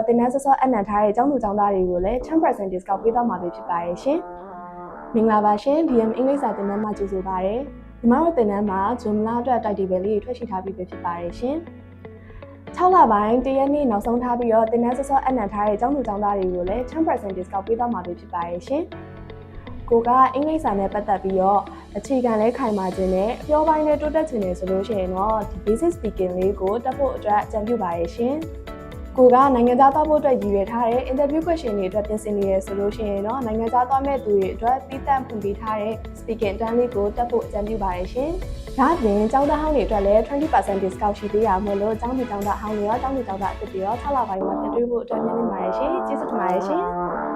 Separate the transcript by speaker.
Speaker 1: တင်နန်းစောစောအနံထားတဲ့ကျောင်းသူကျောင်းသားတွေကိုလည်း 10% discount ပေးသွားမှာဖြစ်ပါတယ်ရှင်။မင်္ဂလာပါရှင် DM အင်္ဂလိပ်စာတင်နန်းမှာကြိုဆိုပါရစေ။ဒီမှာတော့တင်နန်းမှာဂျွန်လအတွက်တိုက်တီဘယ်လေးတွေထွက်ရှိထားပြီးဖြစ်ပါတယ်ရှင်။6လပိုင်းတရက်နေ့နောက်ဆုံးထားပြီးတော့တင်နန်းစောစောအနံထားတဲ့ကျောင်းသူကျောင်းသားတွေကိုလည်း 10% discount ပေးသွားမှာဖြစ်ပါတယ်ရှင်။ကိုကအင်္ဂလိပ်စာနဲ့ပတ်သက်ပြီးတော့အခြေခံလဲခိုင်မာခြင်းနဲ့ပြောပိုင်းနဲ့တိုးတက်ခြင်းနဲ့ဆိုလို့ရှိရင်တော့ဒီ basic speaking လေးကိုတက်ဖို့အတွက်အကြံပြုပါရရှင်။ကိုကနိုင်ငံသားသွားဖို့အတွက်ရည်ရွယ်ထားတဲ့ interview question တွေအတွက်ပြင်ဆင်နေရဆိုလို့ရှိရင်တော့နိုင်ငံသားသွားမဲ့သူတွေအတွက်ပြီးတန့်ဖွင့်ပေးထားတဲ့ speaking တန်းလေးကိုတက်ဖို့အကြံပြုပါရရှင်။ဒါ့အပြင်ကျောင်းသားဟောင်းတွေအတွက်လည်း 20% discount ရှိသေးရမို့လို့ကျောင်းသူကျောင်းသားဟောင်းတွေရောကျောင်းသူကျောင်းသားအသစ်တွေရော6လပိုင်းမှာပြန်တွေ့ဖို့အတွက်ညှိနှိုင်းပါရရှင်။ကျေးဇူးတင်ပါတယ်ရှင်။